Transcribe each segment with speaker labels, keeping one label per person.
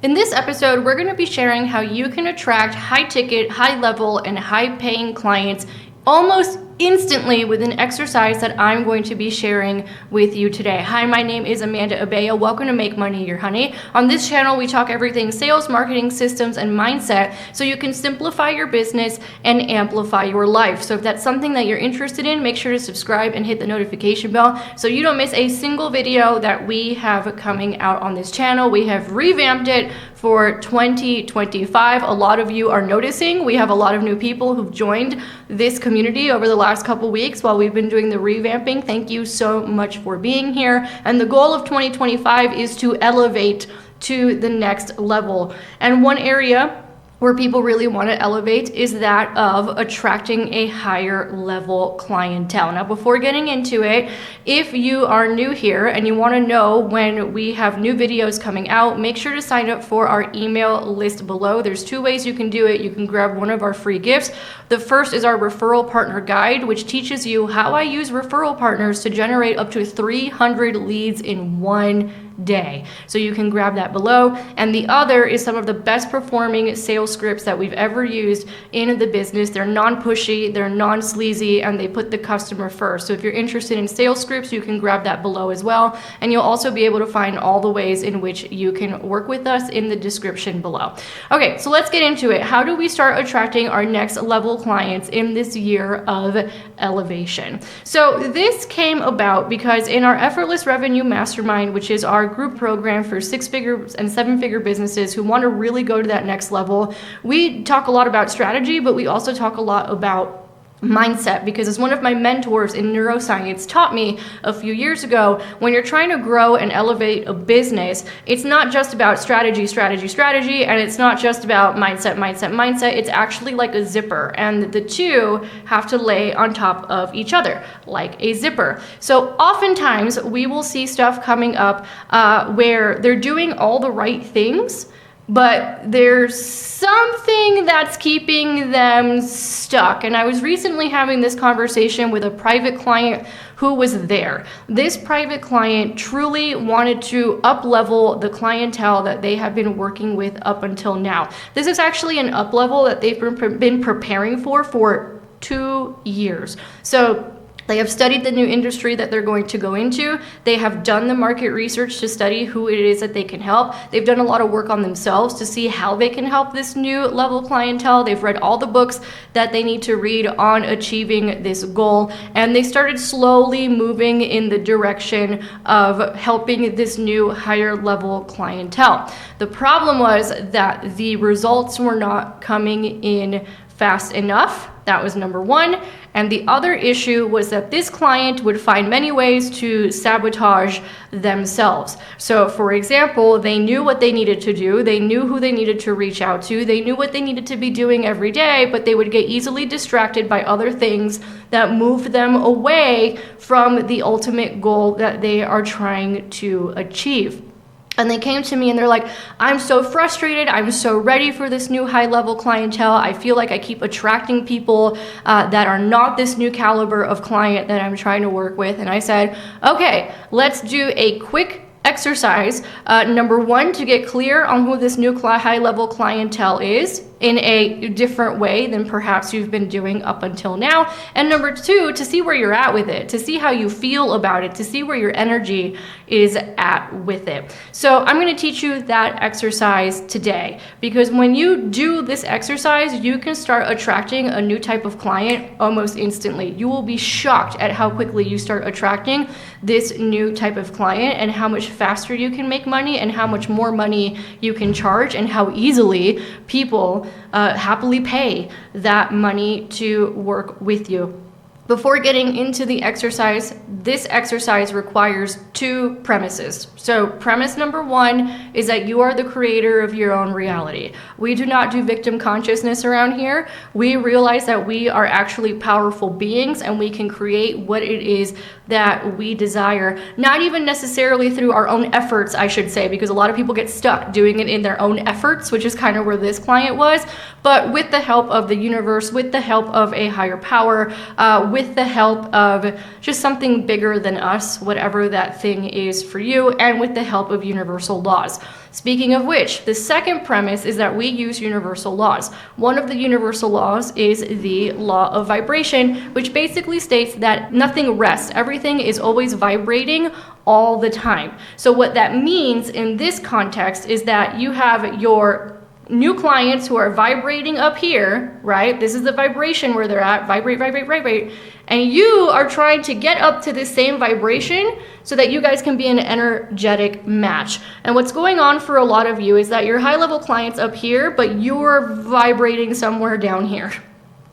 Speaker 1: In this episode, we're going to be sharing how you can attract high-ticket, high-level, and high-paying clients almost instantly with an exercise that I'm going to be sharing with you today. Hi, my name is Amanda Abea. Welcome to Make Money Your Honey. On this channel, we talk everything sales, marketing, systems, and mindset so you can simplify your business and amplify your life. So if that's something that you're interested in, make sure to subscribe and hit the notification bell so you don't miss a single video that we have coming out on this channel. We have revamped it for 2025. A lot of you are noticing. We have a lot of new people who've joined this community over the last couple weeks while we've been doing the revamping. Thank you so much for being here. And the goal of 2025 is to elevate to the next level. And one area where people really want to elevate is that of attracting a higher level clientele. Now, before getting into it, if you are new here and you want to know when we have new videos coming out, make sure to sign up for our email list below. There's two ways you can do it. You can grab one of our free gifts. The first is our referral partner guide, which teaches you how I use referral partners to generate up to 300 leads in one day. So you can grab that below. And the other is some of the best performing sales scripts that we've ever used in the business. They're non-pushy, they're non-sleazy, and they put the customer first. So if you're interested in sales scripts, you can grab that below as well. And you'll also be able to find all the ways in which you can work with us in the description below. Okay, so let's get into it. How do we start attracting our next level clients in this year of elevation? So this came about because in our Effortless Revenue Mastermind, which is our group program for 6-figure and 7-figure businesses who want to really go to that next level, we talk a lot about strategy, but we also talk a lot about mindset, because as one of my mentors in neuroscience taught me a few years ago, when you're trying to grow and elevate a business, it's not just about strategy, and it's not just about mindset. It's actually like a zipper, and the two have to lay on top of each other like a zipper. So oftentimes we will see stuff coming up where they're doing all the right things, but there's something that's keeping them stuck. And I was recently having this conversation with a private client who was there. This private client truly wanted to up-level the clientele that they have been working with up until now. This is actually an up-level that they've been preparing for 2 years. So they have studied the new industry that they're going to go into. They have done the market research to study who it is that they can help. They've done a lot of work on themselves to see how they can help this new level clientele. They've read all the books that they need to read on achieving this goal. And they started slowly moving in the direction of helping this new higher level clientele. The problem was that the results were not coming in fast enough. That was number one. And the other issue was that this client would find many ways to sabotage themselves. So for example, they knew what they needed to do. They knew who they needed to reach out to. They knew what they needed to be doing every day, but they would get easily distracted by other things that moved them away from the ultimate goal that they are trying to achieve. And they came to me and they're like, I'm so frustrated. I'm so ready for this new high level clientele. I feel like I keep attracting people that are not this new caliber of client that I'm trying to work with. And I said, okay, let's do a quick exercise. Number one, to get clear on who this new high level clientele is in a different way than perhaps you've been doing up until now. And number two, to see where you're at with it, to see how you feel about it, to see where your energy is at with it. So I'm going to teach you that exercise today, because when you do this exercise, you can start attracting a new type of client almost instantly. You will be shocked at how quickly you start attracting this new type of client and how much faster you can make money and how much more money you can charge and how easily people happily pay that money to work with you. Before getting into the exercise, this exercise requires 2 premises. So premise number 1 is that you are the creator of your own reality. We do not do victim consciousness around here. We realize that we are actually powerful beings and we can create what it is that we desire, not even necessarily through our own efforts, I should say, because a lot of people get stuck doing it in their own efforts, which is kind of where this client was, but with the help of the universe, with the help of a higher power, with with the help of just something bigger than us, whatever that thing is for you, and with the help of universal laws. Speaking of which, the second premise is that we use universal laws. One of the universal laws is the law of vibration, which basically states that nothing rests. Everything is always vibrating all the time. So what that means in this context is that you have your new clients who are vibrating up here, right? This is the vibration where they're at, vibrate, vibrate, vibrate. And you are trying to get up to the same vibration so that you guys can be an energetic match. And what's going on for a lot of you is that your high level clients up here, but you're vibrating somewhere down here.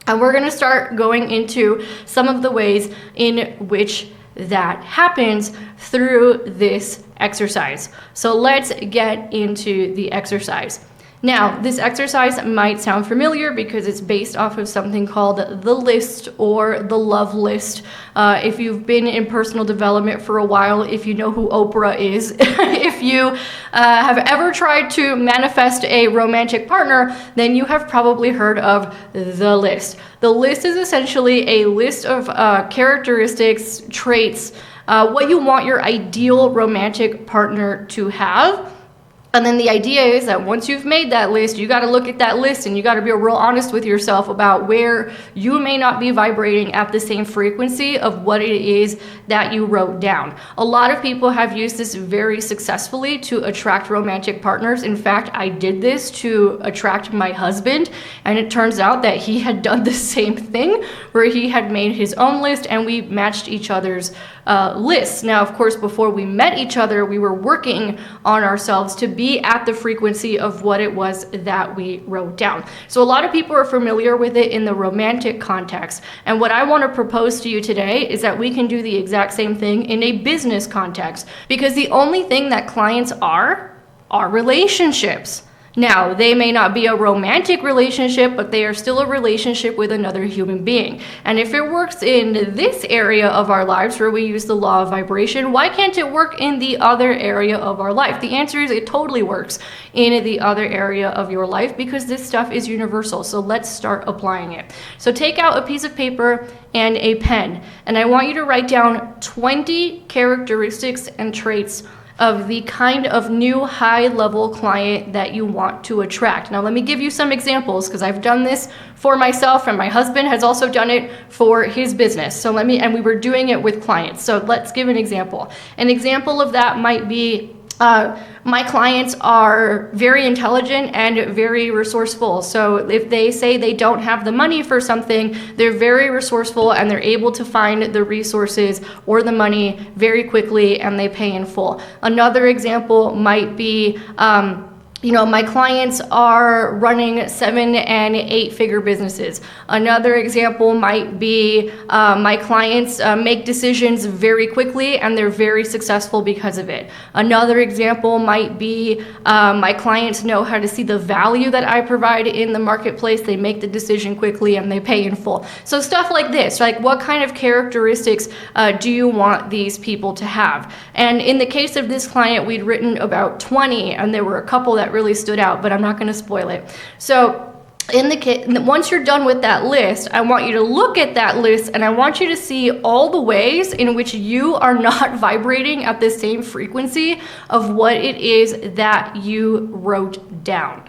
Speaker 1: And we're gonna start going into some of the ways in which that happens through this exercise. So let's get into the exercise. Now, this exercise might sound familiar because it's based off of something called the list or the love list. If you've been in personal development for a while, if you know who Oprah is, if you have ever tried to manifest a romantic partner, then you have probably heard of the list. The list is essentially a list of characteristics, traits, what you want your ideal romantic partner to have. And then the idea is that once you've made that list, you got to look at that list and you got to be real honest with yourself about where you may not be vibrating at the same frequency of what it is that you wrote down. A lot of people have used this very successfully to attract romantic partners. In fact, I did this to attract my husband, and it turns out that he had done the same thing where he had made his own list and we matched each other's lists. Now, of course, before we met each other, we were working on ourselves to be at the frequency of what it was that we wrote down. So a lot of people are familiar with it in the romantic context. And what I want to propose to you today is that we can do the exact same thing in a business context, because the only thing that clients are relationships. Now, they may not be a romantic relationship, but they are still a relationship with another human being. And if it works in this area of our lives where we use the law of vibration, why can't it work in the other area of our life? The answer is it totally works in the other area of your life because this stuff is universal. So let's start applying it. So take out a piece of paper and a pen, and I want you to write down 20 characteristics and traits of the kind of new high-level client that you want to attract. Now, let me give you some examples because I've done this for myself and my husband has also done it for his business. And we were doing it with clients. So let's give an example. An example of that might be my clients are very intelligent and very resourceful. So if they say they don't have the money for something, they're very resourceful and they're able to find the resources or the money very quickly and they pay in full. Another example might be, my clients are running 7- and 8-figure businesses. Another example might be my clients make decisions very quickly and they're very successful because of it. Another example might be my clients know how to see the value that I provide in the marketplace. They make the decision quickly and they pay in full. So stuff like this, like what kind of characteristics do you want these people to have? And in the case of this client, we'd written about 20 and there were a couple that really stood out, but I'm not going to spoil it. So once you're done with that list, I want you to look at that list and I want you to see all the ways in which you are not vibrating at the same frequency of what it is that you wrote down.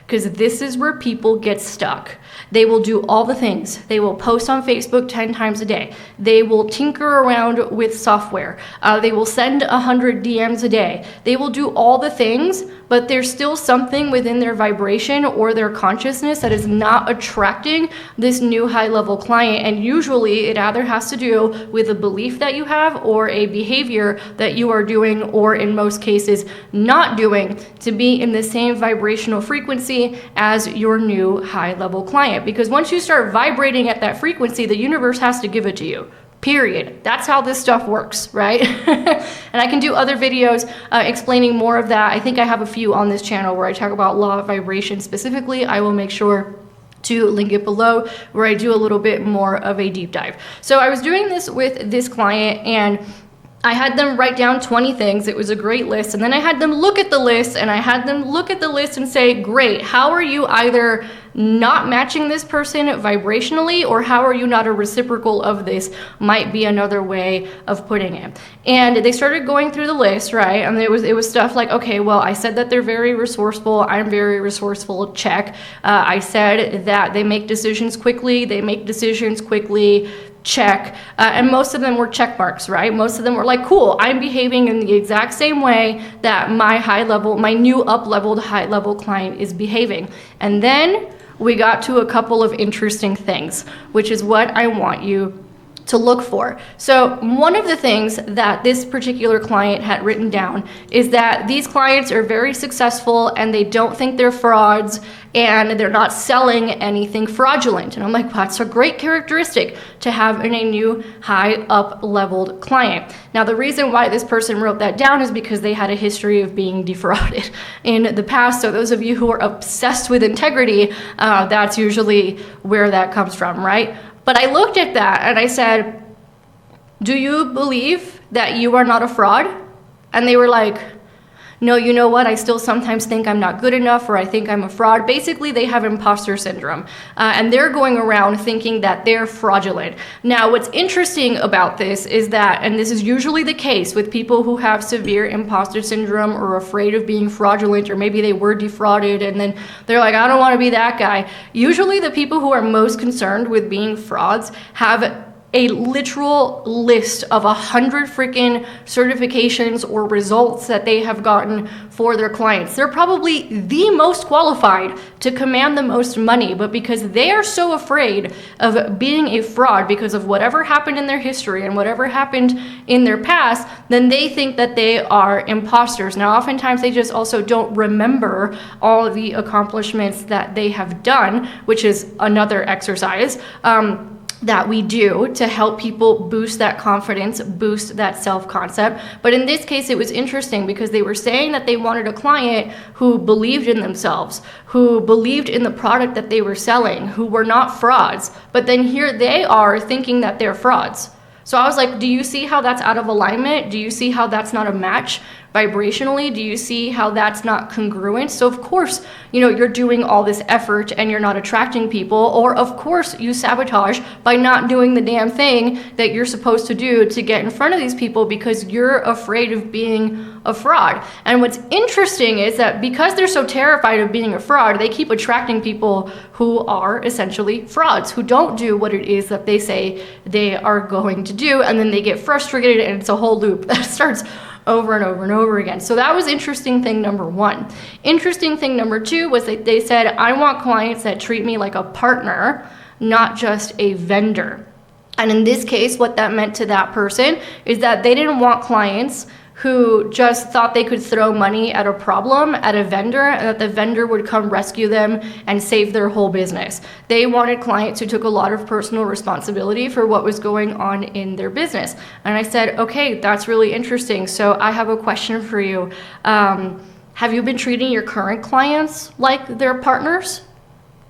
Speaker 1: Because this is where people get stuck. They will do all the things. They will post on Facebook 10 times a day. They will tinker around with software. They will send 100 DMs a day. They will do all the things, but there's still something within their vibration or their consciousness that is not attracting this new high-level client. And usually it either has to do with a belief that you have or a behavior that you are doing, or in most cases not doing, to be in the same vibrational frequency as your new high-level client. Because once you start vibrating at that frequency, the universe has to give it to you. Period. That's how this stuff works, right? And I can do other videos explaining more of that. I think I have a few on this channel where I talk about law of vibration specifically. I will make sure to link it below where I do a little bit more of a deep dive. So I was doing this with this client, and I had them write down 20 things. It was a great list. And then I had them look at the list, and I had them look at the list and say, great, how are you either not matching this person vibrationally, or how are you not a reciprocal of this, might be another way of putting it. And they started going through the list, right? And it was stuff like, okay, well, I said that they're very resourceful. I'm very resourceful, check. I said that they make decisions quickly. Check. And most of them were check marks, right? Most of them were like, cool, I'm behaving in the exact same way that my new up-leveled high-level client is behaving. And then we got to a couple of interesting things, which is what I want you to look for. So one of the things that this particular client had written down is that these clients are very successful and they don't think they're frauds and they're not selling anything fraudulent. And I'm like, that's a great characteristic to have in a new high up leveled client. Now, the reason why this person wrote that down is because they had a history of being defrauded in the past. So those of you who are obsessed with integrity, that's usually where that comes from, right? But I looked at that and I said, do you believe that you are not a fraud? And they were like, no, you know what? I still sometimes think I'm not good enough, or I think I'm a fraud. Basically, they have imposter syndrome, and they're going around thinking that they're fraudulent. Now, what's interesting about this is that, and this is usually the case with people who have severe imposter syndrome or afraid of being fraudulent, or maybe they were defrauded and then they're like, I don't want to be that guy. Usually the people who are most concerned with being frauds have a literal list of 100 freaking certifications or results that they have gotten for their clients. They're probably the most qualified to command the most money, but because they are so afraid of being a fraud because of whatever happened in their history and whatever happened in their past, then they think that they are imposters. Now, oftentimes they just also don't remember all of the accomplishments that they have done, which is another exercise that we do to help people boost that confidence, boost that self-concept. But in this case, it was interesting because they were saying that they wanted a client who believed in themselves, who believed in the product that they were selling, who were not frauds. But then here they are thinking that they're frauds. So I was like, do you see how that's out of alignment? Do you see how that's not a match vibrationally? Do you see how that's not congruent? So of course, you're doing all this effort and you're not attracting people, or of course you sabotage by not doing the damn thing that you're supposed to do to get in front of these people because you're afraid of being a fraud. And what's interesting is that because they're so terrified of being a fraud, they keep attracting people who are essentially frauds, who don't do what it is that they say they are going to do, and then they get frustrated and it's a whole loop that starts over and over and over again. So that was interesting thing number one. Interesting thing number two was that they said, I want clients that treat me like a partner, not just a vendor. And in this case, what that meant to that person is that they didn't want clients who just thought they could throw money at a problem, at a vendor, and that the vendor would come rescue them and save their whole business. They wanted clients who took a lot of personal responsibility for what was going on in their business. And I said, okay, that's really interesting. So I have a question for you. Have you been treating your current clients like they're partners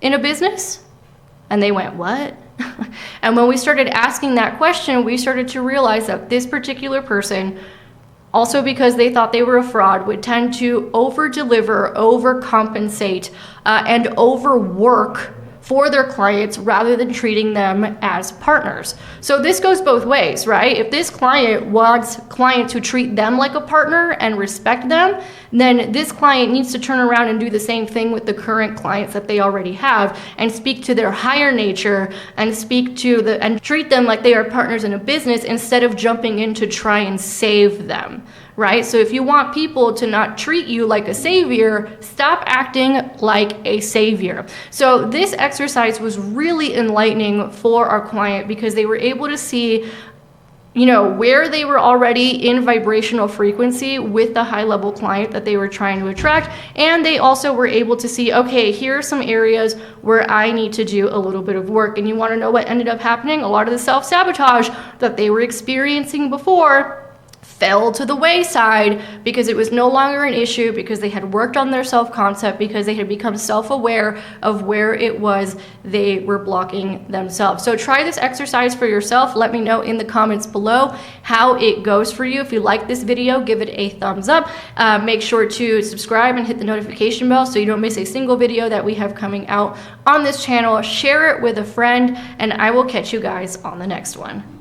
Speaker 1: in a business? And they went, what? And when we started asking that question, we started to realize that this particular person, also because they thought they were a fraud, would tend to over-deliver, overcompensate, and overwork for their clients rather than treating them as partners. So this goes both ways, right? If this client wants clients who treat them like a partner and respect them, then this client needs to turn around and do the same thing with the current clients that they already have and speak to their higher nature and and treat them like they are partners in a business instead of jumping in to try and save them. Right? So if you want people to not treat you like a savior, stop acting like a savior. So this exercise was really enlightening for our client because they were able to see where they were already in vibrational frequency with the high level client that they were trying to attract. And they also were able to see, okay, here are some areas where I need to do a little bit of work. And you want to know what ended up happening? A lot of the self-sabotage that they were experiencing before fell to the wayside because it was no longer an issue, because they had worked on their self-concept, because they had become self-aware of where it was they were blocking themselves. So try this exercise for yourself. Let me know in the comments below how it goes for you. If you like this video, give it a thumbs up. Make sure to subscribe and hit the notification bell so you don't miss a single video that we have coming out on this channel. Share it with a friend, and I will catch you guys on the next one.